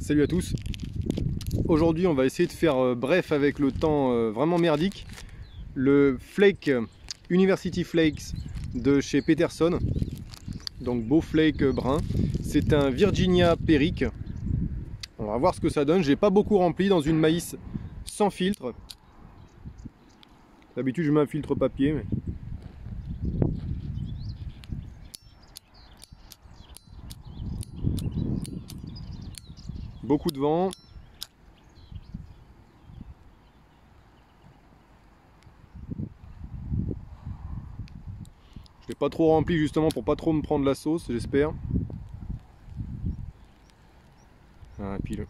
Salut à tous. Aujourd'hui on va essayer de faire bref avec le temps vraiment merdique. Le Flake University Flakes de chez Peterson, donc beau flake brun. C'est un Virginia Perique. On va voir ce que ça donne. J'ai pas beaucoup rempli dans une maïs sans filtre. D'habitude je mets un filtre papier, mais... Beaucoup de vent. Je l'ai pas trop rempli justement pour pas trop me prendre la sauce, j'espère. Ah, et puis le...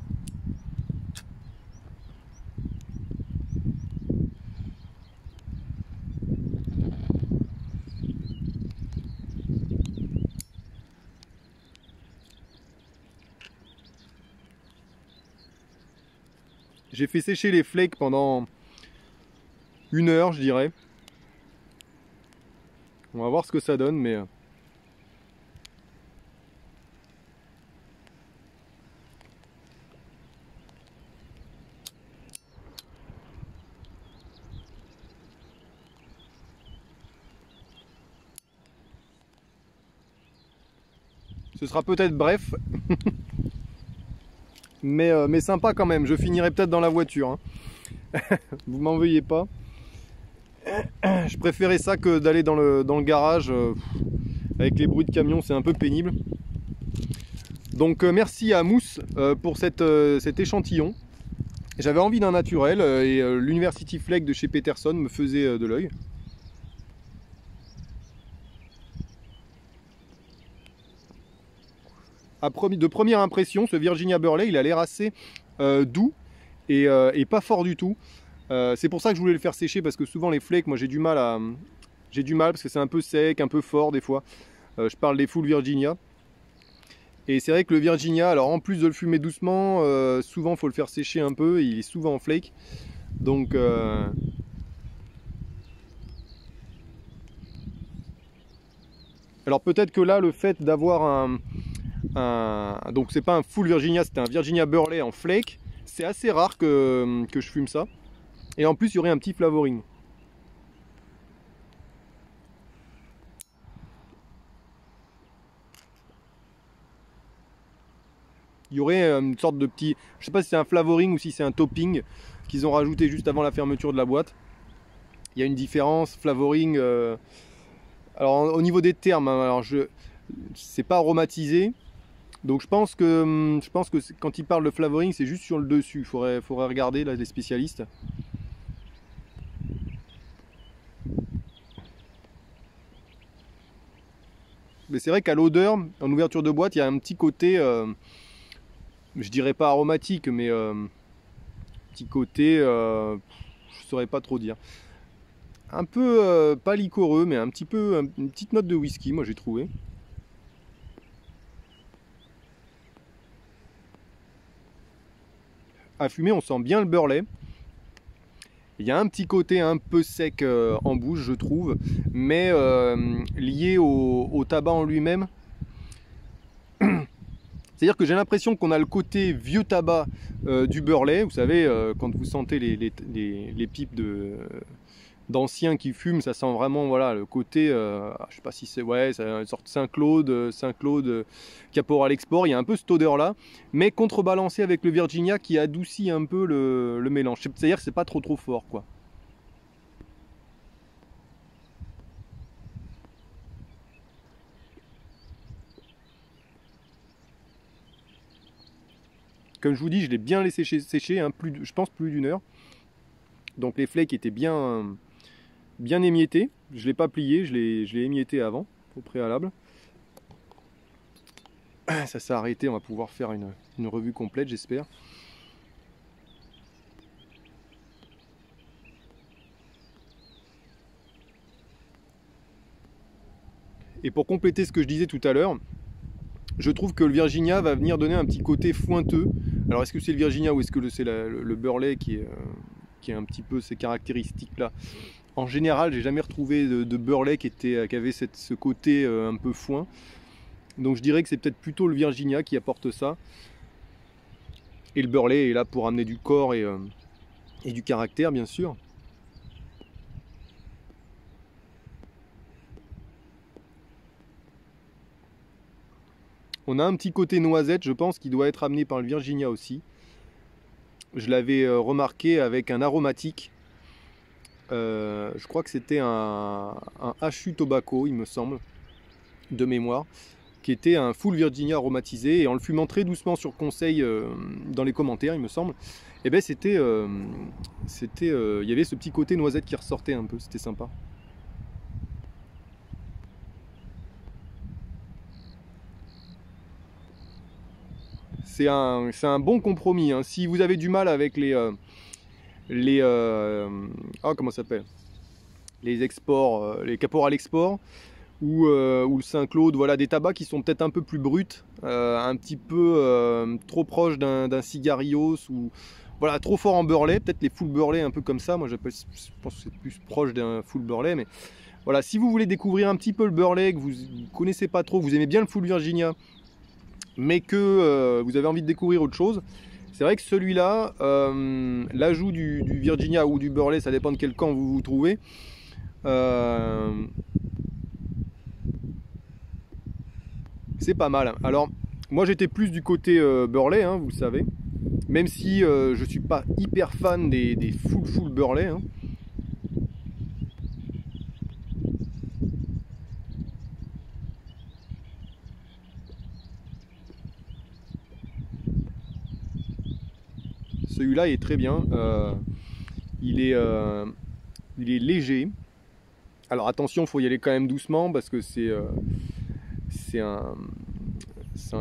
J'ai fait sécher les flakes pendant 1 heure, je dirais. On va voir ce que ça donne, mais... Ce sera peut-être bref. mais sympa quand même. Je finirai peut-être dans la voiture. Hein. Vous m'en veuillez pas. Je préférais ça que d'aller dans le garage. Avec les bruits de camion, c'est un peu pénible. Donc merci à Mousse pour cet échantillon. J'avais envie d'un naturel et l'University Flake de chez Peterson me faisait de l'œil. De première impression, ce Virginia Burley, il a l'air assez doux et pas fort du tout. C'est pour ça que je voulais le faire sécher, parce que souvent les flakes, moi j'ai du mal parce que c'est un peu sec, un peu fort des fois. Je parle des full Virginia. Et c'est vrai que le Virginia, alors en plus de le fumer doucement, souvent il faut le faire sécher un peu, il est souvent en flake. Donc alors peut-être que là, le fait d'avoir donc c'est pas un full Virginia, c'était un Virginia Burley en flake, c'est assez rare que je fume ça. Et en plus il y aurait un petit flavoring. Il y aurait une sorte de petit, je sais pas si c'est un flavoring ou si c'est un topping qu'ils ont rajouté juste avant la fermeture de la boîte. Il y a une différence, flavoring. Alors au niveau des termes, hein, alors c'est pas aromatisé. Donc je pense que quand ils parlent de flavoring, c'est juste sur le dessus. Il faudrait regarder là, les spécialistes. Mais c'est vrai qu'à l'odeur, en ouverture de boîte, il y a un petit côté, je dirais pas aromatique, mais petit côté, je saurais pas trop dire. Un peu pas liquoreux, mais un petit peu, une petite note de whisky, moi j'ai trouvé. À fumer, on sent bien le burley. Il y a un petit côté un peu sec en bouche, je trouve, mais lié au tabac en lui-même. C'est-à-dire que j'ai l'impression qu'on a le côté vieux tabac du burley. Vous savez, quand vous sentez les pipes d'anciens qui fument, ça sent vraiment, voilà, le côté, je sais pas si c'est, ouais, c'est une sorte de Saint-Claude, Caporal Export. Il y a un peu cette odeur-là, mais contrebalancé avec le Virginia qui adoucit un peu le mélange. C'est-à-dire que c'est pas trop fort, quoi. Comme je vous dis, je l'ai bien laissé sécher, hein, je pense plus d'1 heure. Donc les flakes étaient bien émiettés. Je ne l'ai pas plié, je l'ai émietté avant, au préalable. Ça s'est arrêté, on va pouvoir faire une revue complète, j'espère. Et pour compléter ce que je disais tout à l'heure, je trouve que le Virginia va venir donner un petit côté fointeux. Alors est-ce que c'est le Virginia ou est-ce que c'est le Burley qui est un petit peu ces caractéristiques-là? En général, j'ai jamais retrouvé de Burley qui avait ce côté un peu foin. Donc je dirais que c'est peut-être plutôt le Virginia qui apporte ça. Et le burley est là pour amener du corps et du caractère, bien sûr. On a un petit côté noisette, je pense, qui doit être amené par le Virginia aussi. Je l'avais remarqué avec un aromatique. Je crois que c'était un HU Tobacco, il me semble, de mémoire, qui était un full Virginia aromatisé. Et en le fumant très doucement sur conseil dans les commentaires, il me semble, et ben c'était, il y avait ce petit côté noisette qui ressortait un peu, c'était sympa. C'est un bon compromis, hein. Si vous avez du mal avec comment ça s'appelle, les exports, les Caporal Export ou le Saint-Claude, voilà, des tabacs qui sont peut-être un peu plus bruts, un petit peu trop proches d'un Cigarios, ou voilà, trop fort en burley, peut-être les full burley un peu comme ça. Moi je pense que c'est plus proche d'un full burley, mais voilà, si vous voulez découvrir un petit peu le burley, que vous ne connaissez pas trop, vous aimez bien le full Virginia, mais que vous avez envie de découvrir autre chose, c'est vrai que celui-là, l'ajout du Virginia ou du burley, ça dépend de quel camp vous vous trouvez, c'est pas mal. Alors moi j'étais plus du côté burley, hein, vous le savez, même si je suis pas hyper fan des full burley, hein. Celui-là est très bien, il est léger. Alors attention, il faut y aller quand même doucement parce que c'est un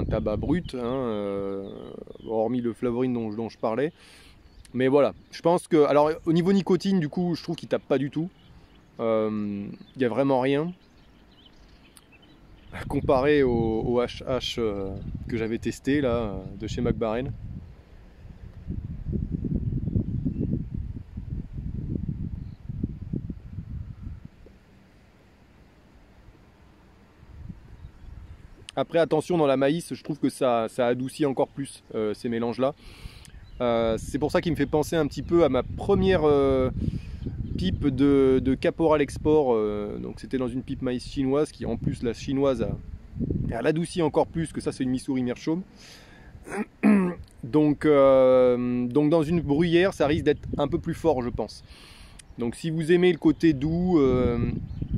tabac brut, hein, hormis le flavorine dont je parlais. Mais voilà, je pense que... Alors au niveau nicotine, du coup, je trouve qu'il tape pas du tout. Il n'y a vraiment rien. Comparé au HH que j'avais testé là, de chez Mac Baren. Après attention, dans la maïs, je trouve que ça adoucit encore plus ces mélanges là. C'est pour ça qu'il me fait penser un petit peu à ma première pipe de Caporal Export. Donc c'était dans une pipe maïs chinoise qui, en plus, la chinoise elle adoucit encore plus, que ça c'est une Missouri Meerschaum. Donc dans une bruyère, ça risque d'être un peu plus fort, je pense. Donc si vous aimez le côté doux,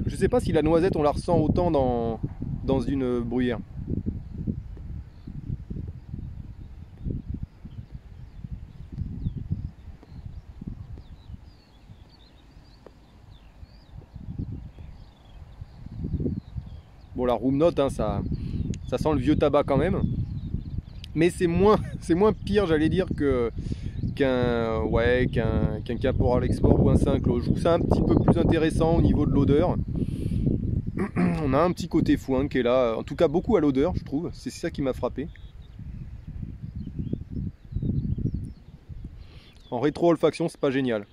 je sais pas si la noisette on la ressent autant dans une bruyère. Bon, la room note, hein, ça sent le vieux tabac quand même, mais c'est moins pire, j'allais dire, qu'un Caporal Export ou un Saint-Claude. Je trouve ça un petit peu plus intéressant au niveau de l'odeur. On a un petit côté foin qui est là, en tout cas beaucoup à l'odeur, je trouve. C'est ça qui m'a frappé. En rétro-olfaction, c'est pas génial.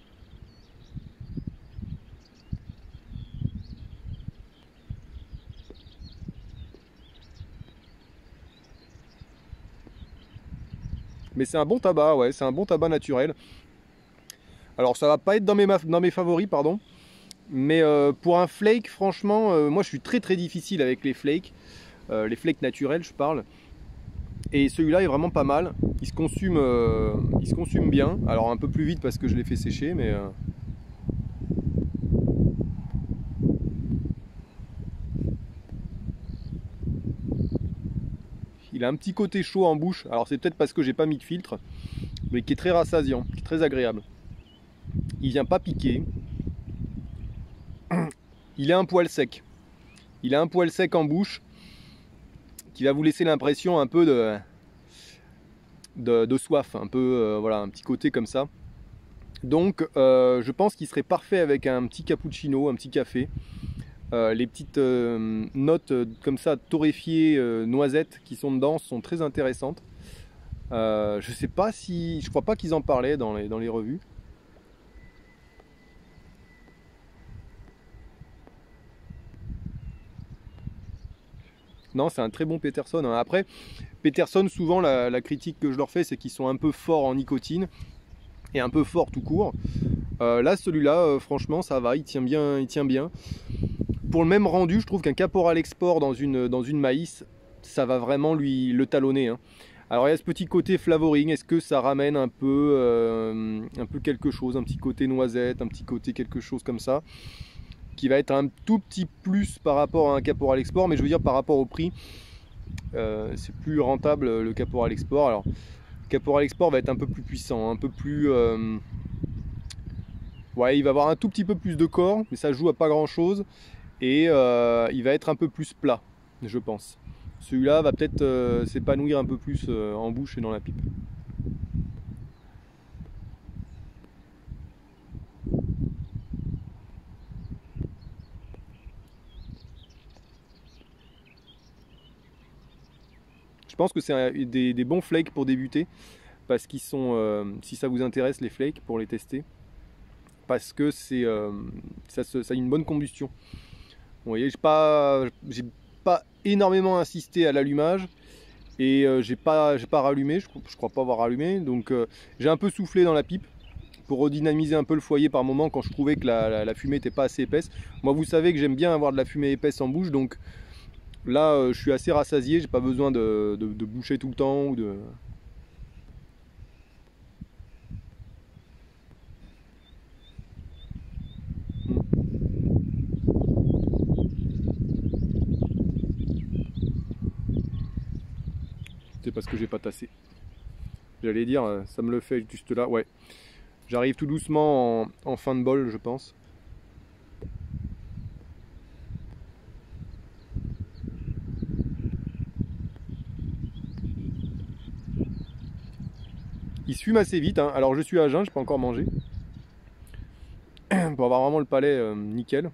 Mais c'est un bon tabac, ouais, c'est un bon tabac naturel. Alors ça va pas être dans mes favoris, pardon. Mais pour un flake, franchement, moi je suis très difficile avec les flakes naturels, je parle. Et celui-là est vraiment pas mal. Il se consume bien. Alors un peu plus vite parce que je l'ai fait sécher, mais il a un petit côté chaud en bouche. Alors c'est peut-être parce que j'ai pas mis de filtre, mais qui est très rassasiant, qui est très agréable. Il vient pas piquer. Il est un poil sec. Il a un poil sec en bouche qui va vous laisser l'impression un peu de soif, un peu voilà, un petit côté comme ça. Donc je pense qu'il serait parfait avec un petit cappuccino, un petit café. Les petites notes comme ça torréfiées, noisettes qui sont dedans sont très intéressantes. Je sais pas si, je crois pas qu'ils en parlaient dans les revues. Non, c'est un très bon Peterson, hein. Après, Peterson, souvent, la critique que je leur fais, c'est qu'ils sont un peu forts en nicotine et un peu forts tout court. Là, celui-là, franchement, ça va, il tient bien, il tient bien. Pour le même rendu, je trouve qu'un Caporal Export dans une maïs, ça va vraiment le talonner, hein. Alors, il y a ce petit côté flavoring. Est-ce que ça ramène un peu quelque chose, un petit côté noisette, un petit côté quelque chose comme ça, qui va être un tout petit plus par rapport à un Caporal Export, mais je veux dire par rapport au prix, c'est plus rentable le Caporal Export. Alors, le Caporal Export va être un peu plus puissant, un peu plus... ouais, il va avoir un tout petit peu plus de corps, mais ça joue à pas grand chose, et il va être un peu plus plat, je pense. Celui-là va peut-être s'épanouir un peu plus en bouche et dans la pipe. Je pense que c'est des bons flakes pour débuter, parce qu'ils sont, si ça vous intéresse les flakes, pour les tester, parce que ça a une bonne combustion. Vous voyez, j'ai pas énormément insisté à l'allumage, et j'ai pas rallumé, je crois pas avoir rallumé, donc j'ai un peu soufflé dans la pipe pour redynamiser un peu le foyer par moment quand je trouvais que la fumée n'était pas assez épaisse. Moi, vous savez que j'aime bien avoir de la fumée épaisse en bouche, donc là je suis assez rassasié, j'ai pas besoin de boucher tout le temps ou de... C'est parce que j'ai pas tassé. J'allais dire, ça me le fait juste là, ouais. J'arrive tout doucement en fin de bol, je pense. Il se fume assez vite, hein. Alors je suis à jeun, je peux encore manger. Pour avoir vraiment le palais nickel.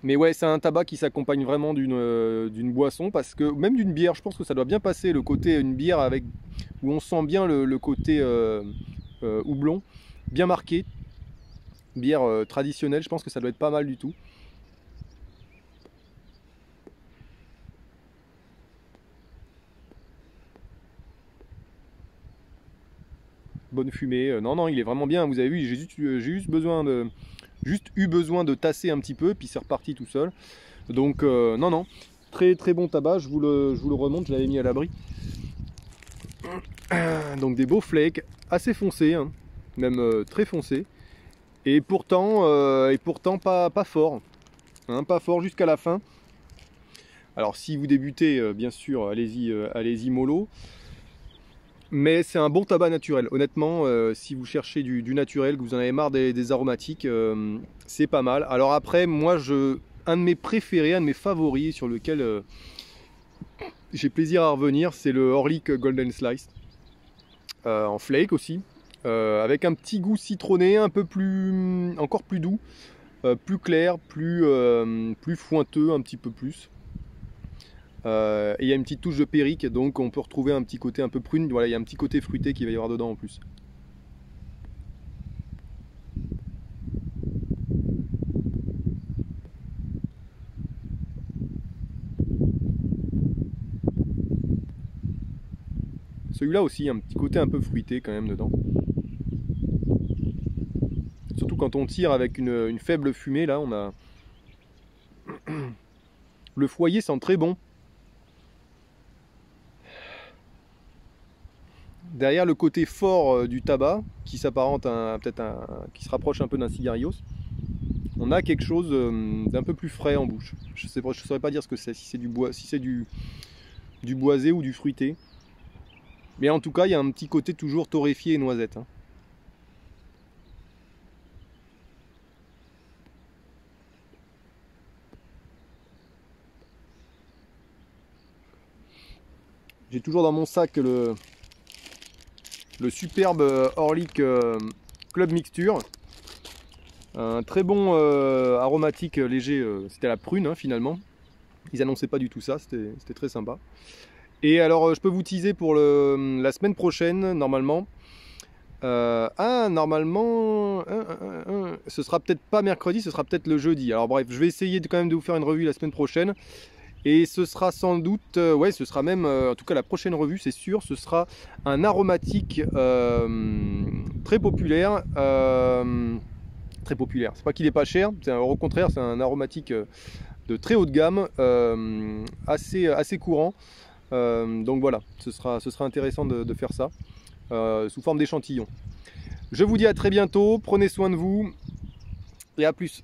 Mais ouais, c'est un tabac qui s'accompagne vraiment d'une boisson, parce que même d'une bière, je pense que ça doit bien passer, le côté une bière avec où on sent bien le côté houblon, bien marqué. Bière traditionnelle, je pense que ça doit être pas mal du tout. Bonne fumée, non, il est vraiment bien, vous avez vu, j'ai juste eu besoin de tasser un petit peu, puis c'est reparti tout seul. Donc non, très très bon tabac, je vous le remonte, je l'avais mis à l'abri. Donc des beaux flakes, assez foncés, hein, même très foncés, et pourtant pas fort, hein, pas fort jusqu'à la fin. Alors si vous débutez, bien sûr, allez-y mollo. Mais c'est un bon tabac naturel. Honnêtement, si vous cherchez du naturel, que vous en avez marre des aromatiques, c'est pas mal. Alors après, moi, un de mes préférés, un de mes favoris, sur lequel j'ai plaisir à revenir, c'est le Orlik Golden Slice. En flake aussi. Avec un petit goût citronné, encore plus doux, plus clair, plus fointeux, un petit peu plus. Et il y a une petite touche de périque, donc on peut retrouver un petit côté un peu prune. Voilà, il y a un petit côté fruité qui va y avoir dedans en plus. Celui-là aussi, un petit côté un peu fruité quand même dedans. Surtout quand on tire avec une faible fumée, là on a... Le foyer sent très bon. Derrière le côté fort du tabac, qui s'apparente qui se rapproche un peu d'un cigarios, on a quelque chose d'un peu plus frais en bouche. Je ne saurais pas dire ce que c'est, si c'est du bois, si c'est du boisé ou du fruité. Mais en tout cas, il y a un petit côté toujours torréfié et noisette, hein. J'ai toujours dans mon sac le superbe Orlik Club Mixture. Un très bon aromatique léger, c'était la prune, hein, finalement. Ils annonçaient pas du tout ça, c'était très sympa. Et alors je peux vous teaser pour la semaine prochaine, normalement. Normalement, ce sera peut-être pas mercredi, ce sera peut-être le jeudi. Alors bref, je vais essayer quand même de vous faire une revue la semaine prochaine. Et ce sera sans doute, ouais, ce sera même, en tout cas la prochaine revue, c'est sûr, ce sera un aromatique très populaire. Très populaire. C'est pas qu'il est pas cher, au contraire, c'est un aromatique de très haut de gamme, assez courant. Donc voilà, ce sera intéressant de faire ça sous forme d'échantillon. Je vous dis à très bientôt, prenez soin de vous et à plus.